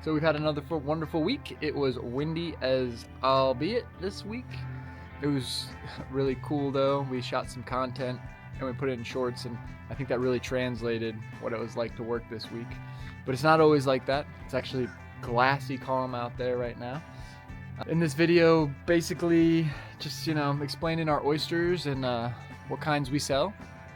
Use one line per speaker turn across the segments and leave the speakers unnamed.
So we've had another wonderful week. It was windy as albeit this week. It was really cool though. We shot some content and we put it in shorts, and I think that really translated what it was like to work this week. But it's not always like that. It's actually glassy calm out there right now. In this video, basically just, explaining our oysters and what kinds we sell.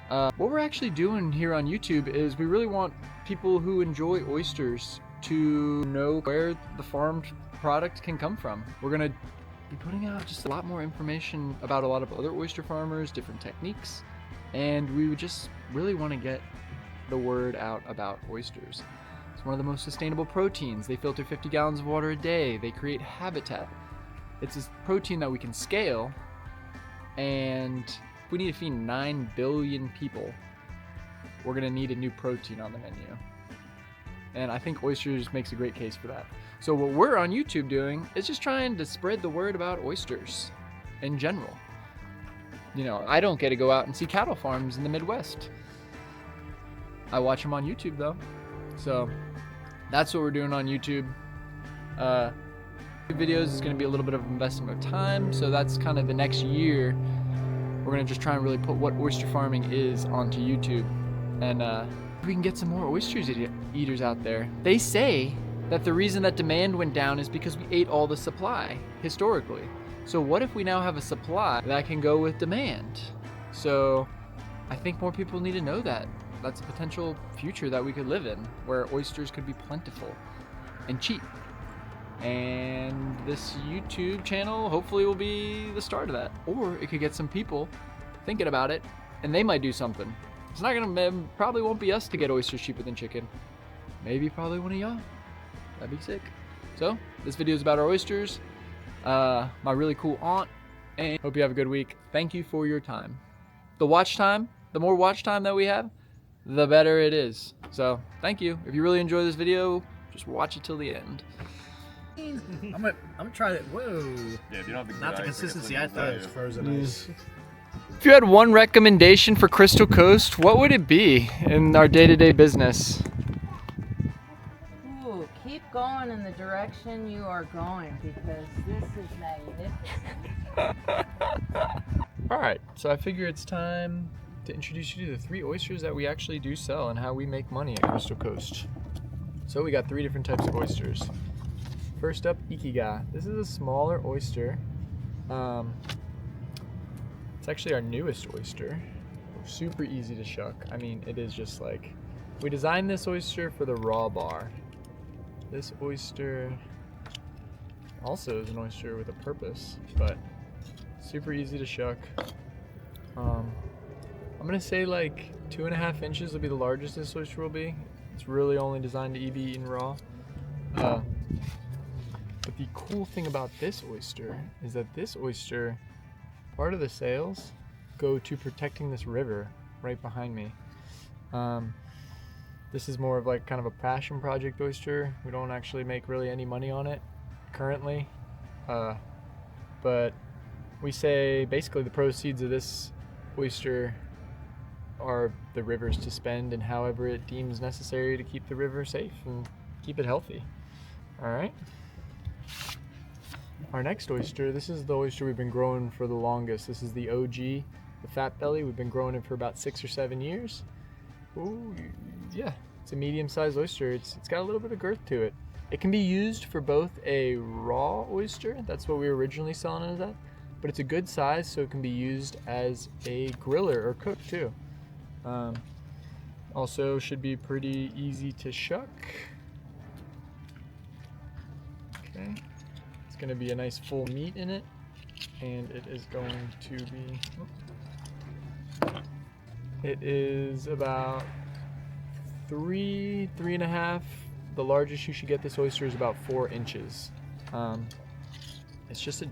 What we're actually doing here on YouTube is we really want people who enjoy oysters to know where the farmed product can come from. We're gonna be putting out just a lot more information about a lot of other oyster farmers, different techniques, and we would just really want to get the word out about oysters. It's one of the most sustainable proteins. They filter 50 gallons of water a day. They create habitat. It's a protein that we can scale, and if we need to feed 9 billion people, we're gonna need a new protein on the menu. And I think oysters makes a great case for that. So what we're on YouTube doing is just trying to spread the word about oysters in general. I don't get to go out and see cattle farms in the Midwest. I watch them on YouTube though. So that's what we're doing on YouTube. Videos is going to be a little bit of investment of time. So that's kind of the next year. We're going to just try and really put what oyster farming is onto YouTube. And we can get some more oysters eaters out there. They say that the reason that demand went down is because we ate all the supply historically. So what if we now have a supply that can go with demand? So I think more people need to know that. That's a potential future that we could live in, where oysters could be plentiful and cheap. And this YouTube channel hopefully will be the start of that. Or it could get some people thinking about it, and they might do something. It's not gonna, probably won't be us to get oysters cheaper than chicken. Maybe probably one of y'all. That'd be sick. So this video is about our oysters, my really cool aunt, and hope you have a good week. Thank you for your time. The more watch time that we have, the better it is. So thank you. If you really enjoy this video, just watch it till the end.
I'm gonna try it. Whoa.
Yeah, if you don't have
Not the consistency I thought it was frozen ice.
If you had one recommendation for Crystal Coast, what would it be in our day-to-day business?
Ooh, keep going in the direction you are going, because this is magnificent.
Alright, so I figure it's time to introduce you to the 3 oysters that we actually do sell and how we make money at Crystal Coast. So we got 3 different types of oysters. First up, Ikiga. This is a smaller oyster. It's actually our newest oyster. Super easy to shuck. I mean, it is just like, we designed this oyster for the raw bar. This oyster also is an oyster with a purpose, but super easy to shuck. I'm gonna say like 2.5 inches will be the largest this oyster will be. It's really only designed to be eaten raw. But the cool thing about this oyster is that this oyster, part of the sales go to protecting this river right behind me. This is more of like kind of a passion project oyster. We don't actually make really any money on it currently. But we say basically the proceeds of this oyster are the river's to spend and however it deems necessary to keep the river safe and keep it healthy. All right. Our next oyster, this is the oyster we've been growing for the longest. This is the OG, the fat belly. We've been growing it for about 6 or 7 years. Ooh, yeah, it's a medium-sized oyster. It's got a little bit of girth to it. It can be used for both a raw oyster, that's what we were originally selling it as, but it's a good size, so it can be used as a griller or cook too. Also should be pretty easy to shuck. Okay. Going to be a nice full meat in it, and it is going to be, it is about 3.5. The largest you should get this oyster is about 4 inches. It's just a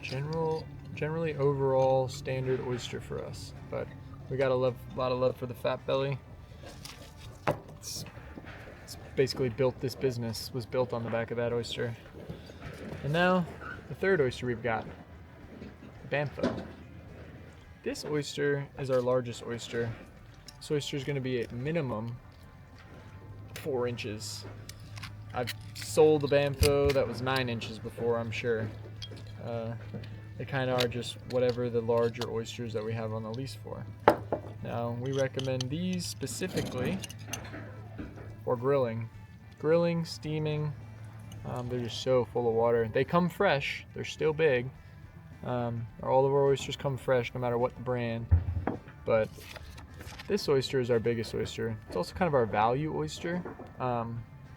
generally overall standard oyster for us, but we got a lot of love for the fat belly. It's basically built, this business was built on the back of that oyster. And now the third oyster we've got, Bantho. This oyster is our largest oyster. This oyster is going to be at minimum 4 inches. I've sold a Banfo that was 9 inches before, I'm sure. They kind of are just whatever the larger oysters that we have on the lease for. Now, we recommend these specifically for grilling. Grilling, steaming, they're just so full of water. They come fresh, they're still big. All of our oysters come fresh no matter what the brand, but this oyster is our biggest oyster. It's also kind of our value oyster.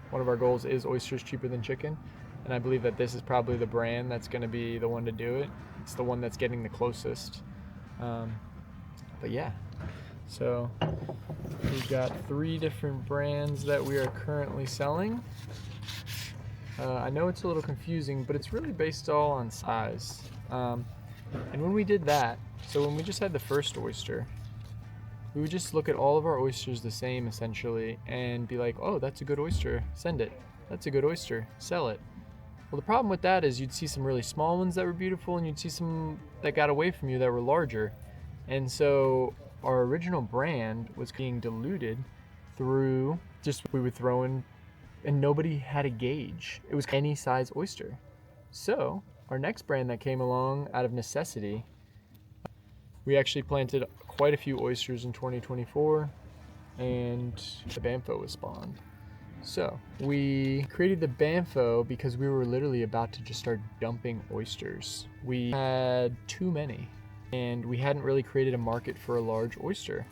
One of our goals is oysters cheaper than chicken, and I believe that this is probably the brand that's going to be the one to do it. It's the one that's getting the closest. But yeah, so we've got 3 different brands that we are currently selling. I know it's a little confusing, but it's really based all on size. And when we did that, so when we just had the first oyster, we would just look at all of our oysters the same essentially and be like, oh, that's a good oyster, send it. That's a good oyster, sell it. Well, the problem with that is you'd see some really small ones that were beautiful and you'd see some that got away from you that were larger. And so our original brand was being diluted through just we would throw in, and nobody had a gauge. It was any size oyster. So our next brand that came along out of necessity, we actually planted quite a few oysters in 2024, and the Banfo was spawned. So we created the Banfo because we were literally about to just start dumping oysters. We had too many, and we hadn't really created a market for a large oyster.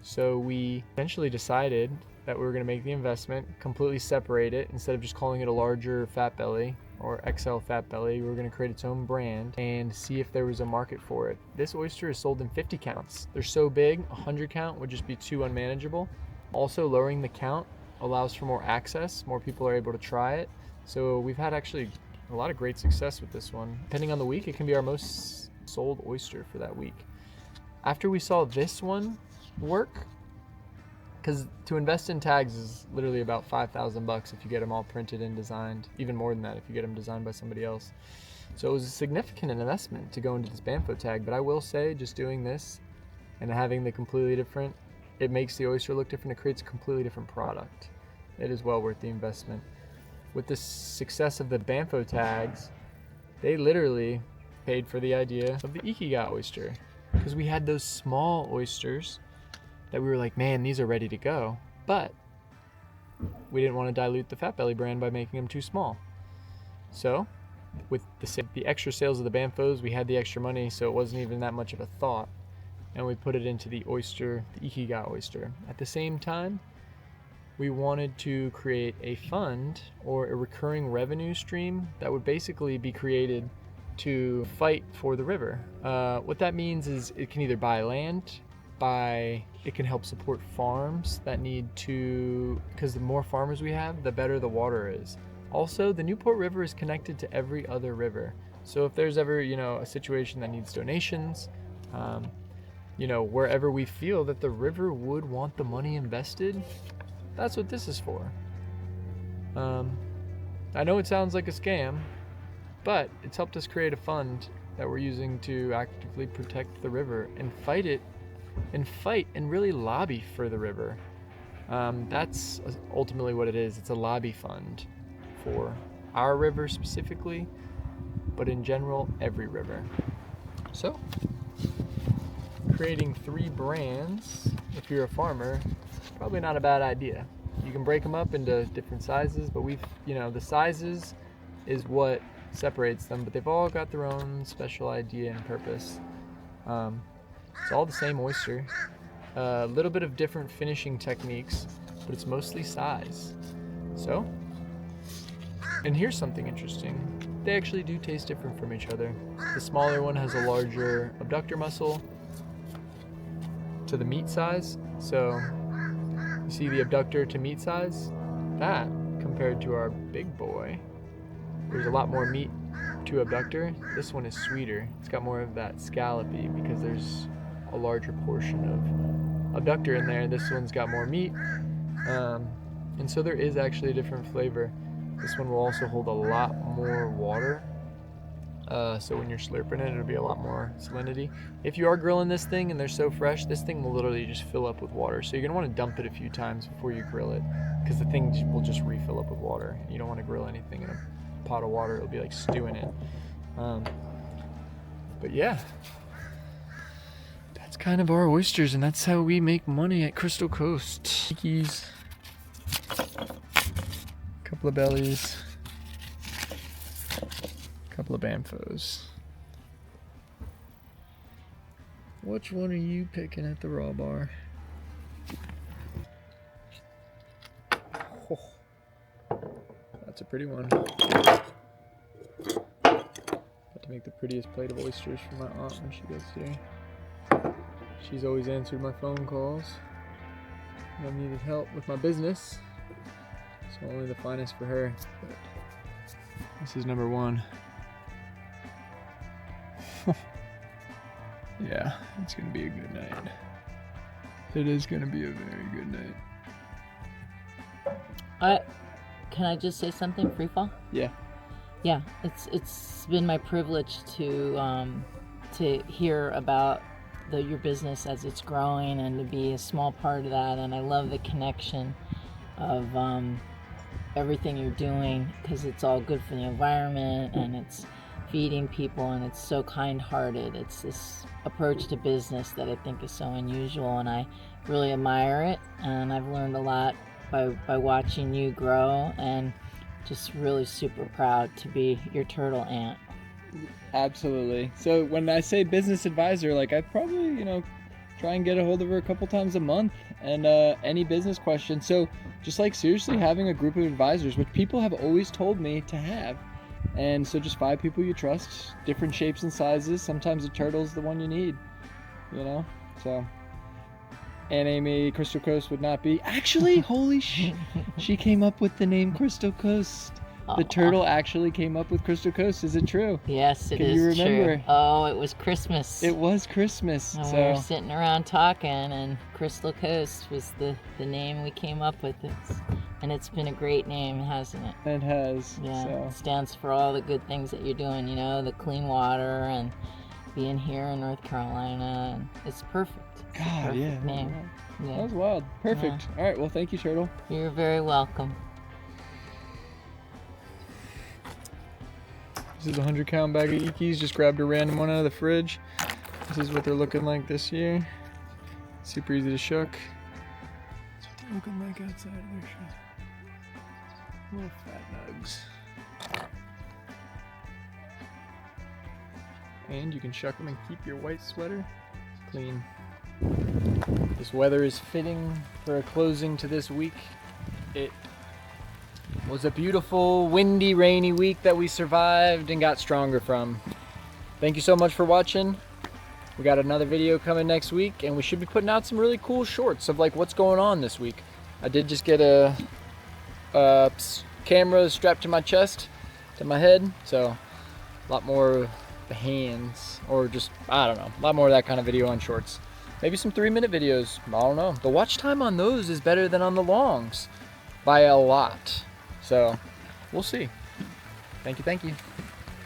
So we eventually decided that we were going to make the investment, completely separate it. Instead of just calling it a larger fat belly or XL fat belly, we were going to create its own brand and see if there was a market for it. This oyster is sold in 50 counts. They're so big, 100 count would just be too unmanageable. Also, lowering the count allows for more access. More people are able to try it. So we've had actually a lot of great success with this one. Depending on the week, it can be our most sold oyster for that week. After we saw this one work, because to invest in tags is literally about $5,000 if you get them all printed and designed, even more than that if you get them designed by somebody else. So it was a significant investment to go into this Banfo tag, but I will say just doing this and having the completely different, it makes the oyster look different, it creates a completely different product. It is well worth the investment. With the success of the Banfo tags, they literally paid for the idea of the Ikiga oyster, because we had those small oysters that we were like, man, these are ready to go, but we didn't want to dilute the Fat Belly brand by making them too small. So with the extra sales of the Banfos, we had the extra money, so it wasn't even that much of a thought, and we put it into the oyster, the Ikiga oyster. At the same time, we wanted to create a fund or a recurring revenue stream that would basically be created to fight for the river. What that means is it can either buy land, it can help support farms that need to, because the more farmers we have, the better the water is. Also, the Newport River is connected to every other river. So if there's ever, a situation that needs donations, wherever we feel that the river would want the money invested, that's what this is for. I know it sounds like a scam, but it's helped us create a fund that we're using to actively protect the river and fight and really lobby for the river. That's ultimately what it is. It's a lobby fund for our river specifically, but in general, every river. So, creating 3 brands, if you're a farmer, probably not a bad idea. You can break them up into different sizes, but the sizes is what separates them, but they've all got their own special idea and purpose. It's all the same oyster, a little bit of different finishing techniques, but it's mostly size. So, and here's something interesting. They actually do taste different from each other. The smaller one has a larger abductor muscle to the meat size. So, you see the abductor to meat size? That, compared to our big boy, there's a lot more meat to abductor. This one is sweeter. It's got more of that scallopy because there's a larger portion of abductor in there. This one's got more meat, and so there is actually a different flavor. This one will also hold a lot more water. So when you're slurping it, it'll be a lot more salinity. If you are grilling this thing and they're so fresh, this thing will literally just fill up with water. So you're gonna want to dump it a few times before you grill it, because the thing will just refill up with water. You don't want to grill anything in a pot of water. It'll be like stewing it. But yeah, that's kind of our oysters, and that's how we make money at Crystal Coast. Keys, couple of bellies, couple of bamfos. Which one are you picking at the raw bar? Oh, that's a pretty one. To make the prettiest plate of oysters for my aunt when she gets here. She's always answered my phone calls when I needed help with my business. So only the finest for her. But this is number one. Yeah, it's gonna be a good night. It is gonna be a very good night.
Can I just say something, Freefall?
Yeah.
Yeah, it's been my privilege to hear about your business as it's growing and to be a small part of that. And I love the connection of everything you're doing, because it's all good for the environment and it's feeding people and it's so kind-hearted. It's this approach to business that I think is so unusual, and I really admire it. And I've learned a lot by watching you grow, and just really super proud to be your turtle aunt.
Absolutely. So when I say business advisor, like I probably, try and get a hold of her a couple times a month, and any business questions. So just like seriously having a group of advisors, which people have always told me to have. And so just 5 people you trust, different shapes and sizes. Sometimes a turtle's the one you need, so. And Amy, Crystal Coast would not be. Actually, holy she came up with the name Crystal Coast. The turtle actually came up with Crystal Coast. Is it true?
Yes, it is.
Can you remember?
True. Oh, it was Christmas.
It was Christmas.
And
so
we were sitting around talking, and Crystal Coast was the name we came up with. And it's been a great name, hasn't it?
It has.
Yeah,
So.
it stands for all the good things that you're doing, the clean water and being here in North Carolina. And it's perfect. It's a
God,
perfect
yeah.
name. Yeah.
That was wild. Perfect.
Yeah.
All right. Well, thank you, Turtle.
You're very welcome.
This is a 100-count bag of Ikis. Just grabbed a random one out of the fridge. This is what they're looking like this year. Super easy to shuck. That's what they're looking like outside of their shit. Little fat nugs. And you can shuck them and keep your white sweater clean. This weather is fitting for a closing to this week. It was a beautiful, windy, rainy week that we survived and got stronger from. Thank you so much for watching. We got another video coming next week, and we should be putting out some really cool shorts of like what's going on this week. I did just get a camera strapped to my chest, to my head, so a lot more the hands, or just, I don't know, a lot more of that kind of video on shorts. Maybe some 3-minute videos, I don't know. The watch time on those is better than on the longs by a lot. So, we'll see. Thank you.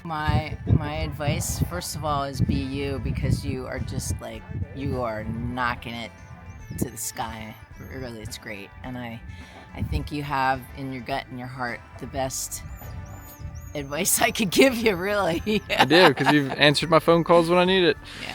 My advice, first of all, is be you, because you are just like, you are knocking it to the sky. Really, it's great. And I think you have in your gut and your heart the best advice I could give you, really.
I do, because you've answered my phone calls when I need it.
Yeah.